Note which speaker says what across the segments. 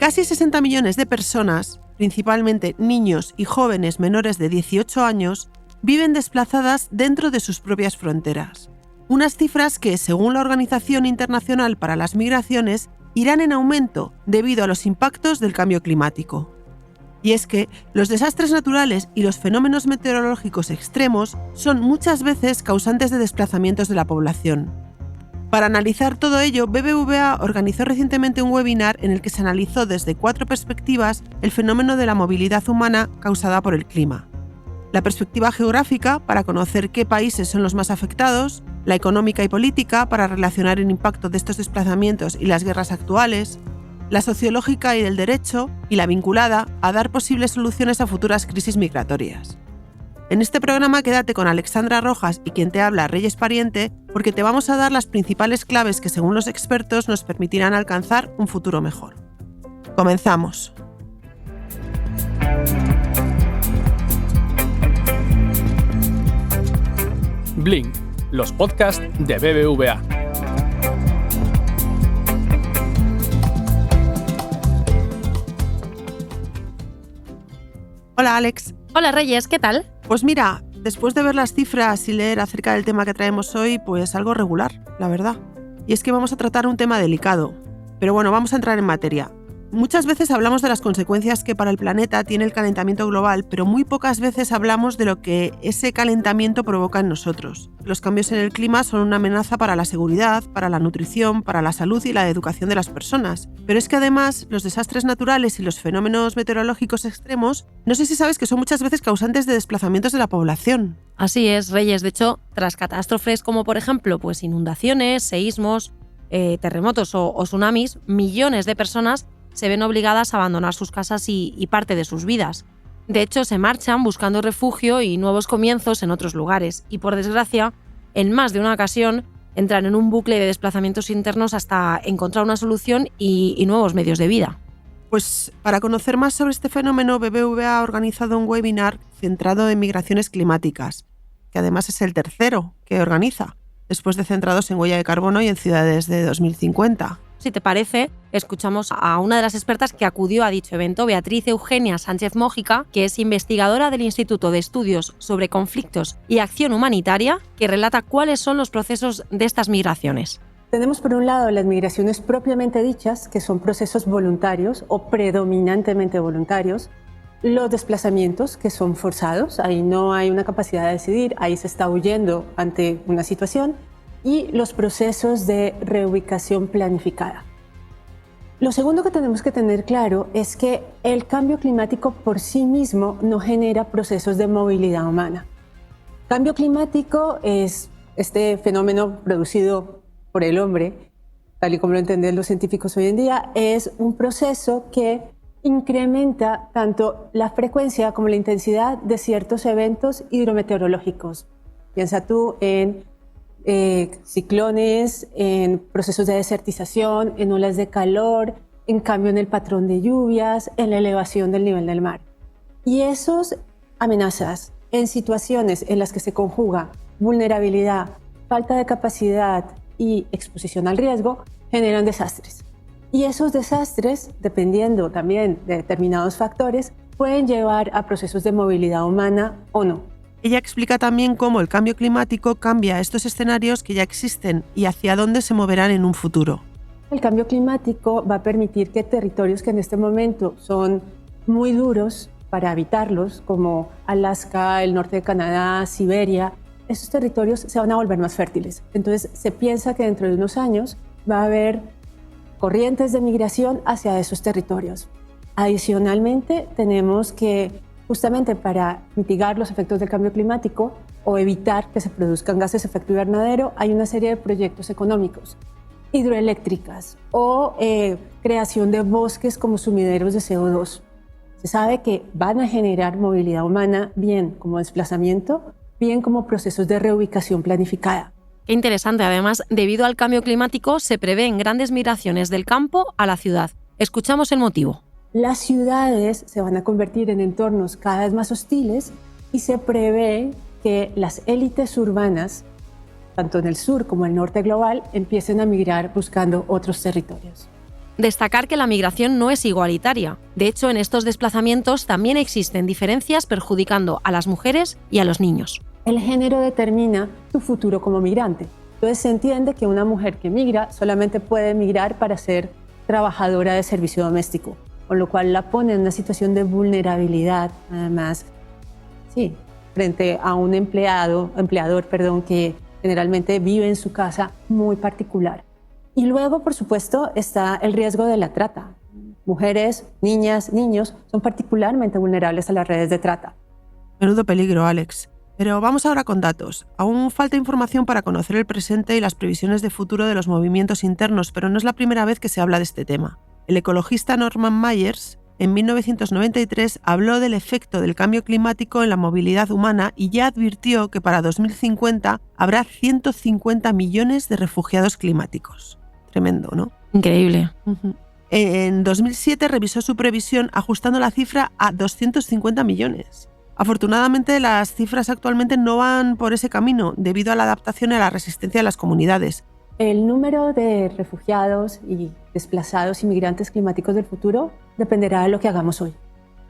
Speaker 1: Casi 60 millones de personas, principalmente niños y jóvenes menores de 18 años, viven desplazadas dentro de sus propias fronteras. Unas cifras que, según la Organización Internacional para las Migraciones, irán en aumento debido a los impactos del cambio climático. Y es que los desastres naturales y los fenómenos meteorológicos extremos son muchas veces causantes de desplazamientos de la población. Para analizar todo ello, BBVA organizó recientemente un webinar en el que se analizó desde 4 perspectivas el fenómeno de la movilidad humana causada por el clima. La perspectiva geográfica, para conocer qué países son los más afectados, la económica y política, para relacionar el impacto de estos desplazamientos y las guerras actuales, la sociológica y del derecho, y la vinculada a dar posibles soluciones a futuras crisis migratorias. En este programa quédate con Alexandra Rojas y quien te habla, Reyes Pariente, porque te vamos a dar las principales claves que, según los expertos, nos permitirán alcanzar un futuro mejor. ¡Comenzamos!
Speaker 2: Blink, los podcasts de BBVA.
Speaker 1: Hola Alex.
Speaker 3: Hola Reyes, ¿qué tal?
Speaker 1: Pues mira, después de ver las cifras y leer acerca del tema que traemos hoy, pues algo regular, la verdad. Y es que vamos a tratar un tema delicado. Pero bueno, vamos a entrar en materia. Muchas veces hablamos de las consecuencias que para el planeta tiene el calentamiento global, pero muy pocas veces hablamos de lo que ese calentamiento provoca en nosotros. Los cambios en el clima son una amenaza para la seguridad, para la nutrición, para la salud y la educación de las personas. Pero es que además los desastres naturales y los fenómenos meteorológicos extremos, no sé si sabes que son muchas veces causantes de desplazamientos de la población.
Speaker 3: Así es, Reyes. De hecho, tras catástrofes como por ejemplo inundaciones, seísmos, terremotos o tsunamis, millones de personas se ven obligadas a abandonar sus casas y parte de sus vidas. De hecho, se marchan buscando refugio y nuevos comienzos en otros lugares y, por desgracia, en más de una ocasión entran en un bucle de desplazamientos internos hasta encontrar una solución y nuevos medios de vida.
Speaker 1: Pues para conocer más sobre este fenómeno, BBVA ha organizado un webinar centrado en migraciones climáticas, que además es el tercero que organiza, después de centrados en huella de carbono y en ciudades de 2050.
Speaker 3: Si te parece, escuchamos a una de las expertas que acudió a dicho evento, Beatriz Eugenia Sánchez Mójica, que es investigadora del Instituto de Estudios sobre Conflictos y Acción Humanitaria, que relata cuáles son los procesos de estas migraciones.
Speaker 4: Tenemos por un lado las migraciones propiamente dichas, que son procesos voluntarios o predominantemente voluntarios, los desplazamientos, que son forzados, ahí no hay una capacidad de decidir, ahí se está huyendo ante una situación, y los procesos de reubicación planificada. Lo segundo que tenemos que tener claro es que el cambio climático por sí mismo no genera procesos de movilidad humana. Cambio climático es este fenómeno producido por el hombre, tal y como lo entienden los científicos hoy en día, es un proceso que incrementa tanto la frecuencia como la intensidad de ciertos eventos hidrometeorológicos. Piensa tú en ciclones, en procesos de desertización, en olas de calor, en cambio en el patrón de lluvias, en la elevación del nivel del mar. Y esas amenazas en situaciones en las que se conjuga vulnerabilidad, falta de capacidad y exposición al riesgo, generan desastres. Y esos desastres, dependiendo también de determinados factores, pueden llevar a procesos de movilidad humana o no.
Speaker 1: Ella explica también cómo el cambio climático cambia estos escenarios que ya existen y hacia dónde se moverán en un futuro.
Speaker 4: El cambio climático va a permitir que territorios que en este momento son muy duros para habitarlos, como Alaska, el norte de Canadá, Siberia, esos territorios se van a volver más fértiles. Entonces se piensa que dentro de unos años va a haber corrientes de migración hacia esos territorios. Adicionalmente, tenemos que justamente para mitigar los efectos del cambio climático o evitar que se produzcan gases de efecto invernadero, hay una serie de proyectos económicos, hidroeléctricas o creación de bosques como sumideros de CO2. Se sabe que van a generar movilidad humana bien como desplazamiento, bien como procesos de reubicación planificada.
Speaker 3: Qué interesante. Además, debido al cambio climático, se prevén grandes migraciones del campo a la ciudad. Escuchamos el motivo.
Speaker 4: Las ciudades se van a convertir en entornos cada vez más hostiles y se prevé que las élites urbanas, tanto en el sur como en el norte global, empiecen a migrar buscando otros territorios.
Speaker 3: Destacar que la migración no es igualitaria. De hecho, en estos desplazamientos también existen diferencias perjudicando a las mujeres y a los niños.
Speaker 4: El género determina tu futuro como migrante. Entonces se entiende que una mujer que migra solamente puede migrar para ser trabajadora de servicio doméstico, con lo cual la pone en una situación de vulnerabilidad, además, sí, frente a un empleador, que generalmente vive en su casa muy particular. Y luego, por supuesto, está el riesgo de la trata. Mujeres, niñas, niños son particularmente vulnerables a las redes de trata.
Speaker 1: Menudo peligro, Alex. Pero vamos ahora con datos. Aún falta información para conocer el presente y las previsiones de futuro de los movimientos internos, pero no es la primera vez que se habla de este tema. El ecologista Norman Myers, en 1993, habló del efecto del cambio climático en la movilidad humana y ya advirtió que para 2050 habrá 150 millones de refugiados climáticos. Tremendo, ¿no?
Speaker 3: Increíble.
Speaker 1: En 2007 revisó su previsión ajustando la cifra a 250 millones. Afortunadamente, las cifras actualmente no van por ese camino debido a la adaptación y a la resistencia de las comunidades.
Speaker 4: El número de refugiados y desplazados inmigrantes climáticos del futuro dependerá de lo que hagamos hoy.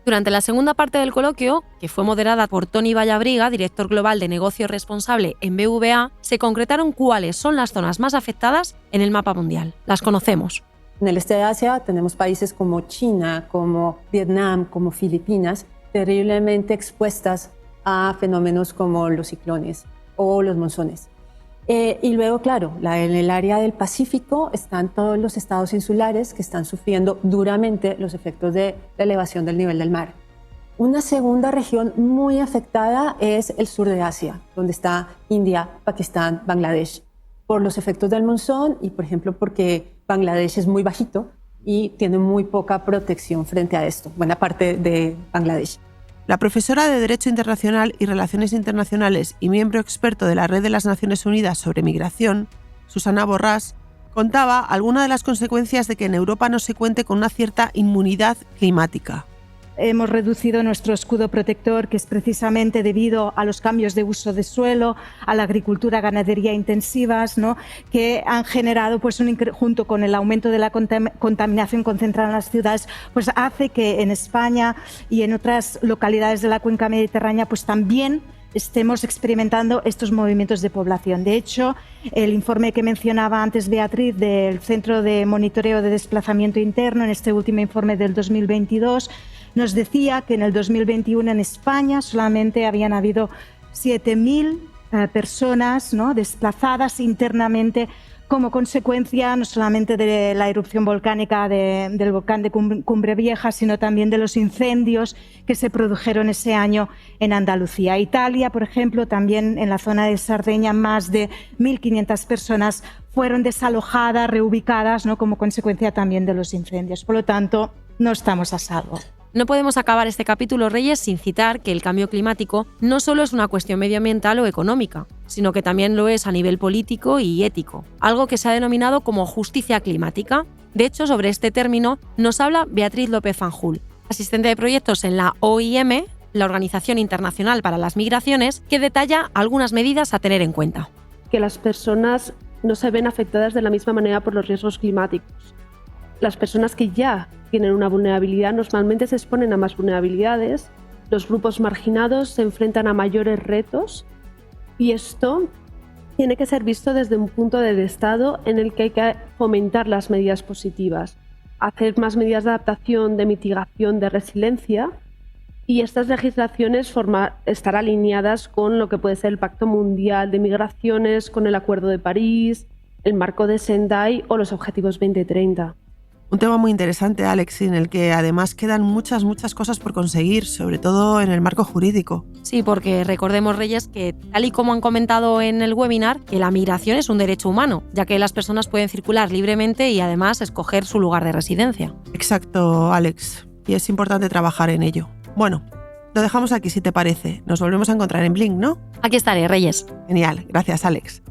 Speaker 3: Durante la segunda parte del coloquio, que fue moderada por Tony Vallabriga, director global de negocio responsable en BVA, se concretaron cuáles son las zonas más afectadas en el mapa mundial. Las conocemos.
Speaker 4: En el este de Asia tenemos países como China, como Vietnam, como Filipinas, terriblemente expuestas a fenómenos como los ciclones o los monzones. Y luego, claro, en el área del Pacífico están todos los estados insulares que están sufriendo duramente los efectos de la elevación del nivel del mar. Una segunda región muy afectada es el sur de Asia, donde está India, Pakistán, Bangladesh, por los efectos del monzón y, por ejemplo, porque Bangladesh es muy bajito y tiene muy poca protección frente a esto, buena parte de Bangladesh.
Speaker 1: La profesora de Derecho Internacional y Relaciones Internacionales y miembro experto de la Red de las Naciones Unidas sobre Migración, Susana Borràs, contaba algunas de las consecuencias de que en Europa no se cuente con una cierta inmunidad climática.
Speaker 5: Hemos reducido nuestro escudo protector, que es precisamente debido a los cambios de uso de suelo, a la agricultura, ganadería intensivas, ¿no?, que han generado, pues, junto con el aumento de la contaminación concentrada en las ciudades, pues hace que en España y en otras localidades de la cuenca mediterránea, pues también estemos experimentando estos movimientos de población. De hecho, el informe que mencionaba antes Beatriz del Centro de Monitoreo de Desplazamiento Interno, en este último informe del 2022, nos decía que en el 2021 en España solamente habían habido 7.000 personas, ¿no?, desplazadas internamente como consecuencia no solamente de la erupción volcánica del volcán de Cumbre Vieja, sino también de los incendios que se produjeron ese año en Andalucía. Italia, por ejemplo, también en la zona de Cerdeña, más de 1.500 personas fueron desalojadas, reubicadas, ¿no?, como consecuencia también de los incendios. Por lo tanto, no estamos a salvo.
Speaker 3: No podemos acabar este capítulo, Reyes, sin citar que el cambio climático no solo es una cuestión medioambiental o económica, sino que también lo es a nivel político y ético, algo que se ha denominado como justicia climática. De hecho, sobre este término nos habla Beatriz López Fanjul, asistente de proyectos en la OIM, la Organización Internacional para las Migraciones, que detalla algunas medidas a tener en cuenta.
Speaker 6: Que las personas no se ven afectadas de la misma manera por los riesgos climáticos. Las personas que ya tienen una vulnerabilidad normalmente se exponen a más vulnerabilidades, los grupos marginados se enfrentan a mayores retos y esto tiene que ser visto desde un punto de Estado en el que hay que fomentar las medidas positivas, hacer más medidas de adaptación, de mitigación, de resiliencia, y estas legislaciones estar alineadas con lo que puede ser el Pacto Mundial de Migraciones, con el Acuerdo de París, el Marco de Sendai o los Objetivos 2030.
Speaker 1: Un tema muy interesante, Alex, en el que además quedan muchas cosas por conseguir, sobre todo en el marco jurídico.
Speaker 3: Sí, porque recordemos, Reyes, que tal y como han comentado en el webinar, que la migración es un derecho humano, ya que las personas pueden circular libremente y además escoger su lugar de residencia.
Speaker 1: Exacto, Alex, y es importante trabajar en ello. Bueno, lo dejamos aquí si te parece. Nos volvemos a encontrar en Blink, ¿no?
Speaker 3: Aquí estaré, Reyes.
Speaker 1: Genial, gracias, Alex.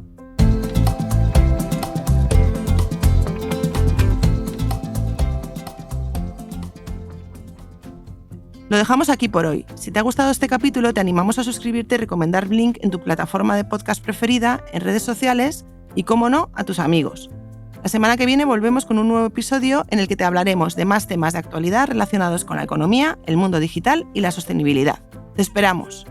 Speaker 1: Lo dejamos aquí por hoy. Si te ha gustado este capítulo, te animamos a suscribirte y recomendar Blink en tu plataforma de podcast preferida, en redes sociales y, cómo no, a tus amigos. La semana que viene volvemos con un nuevo episodio en el que te hablaremos de más temas de actualidad relacionados con la economía, el mundo digital y la sostenibilidad. ¡Te esperamos!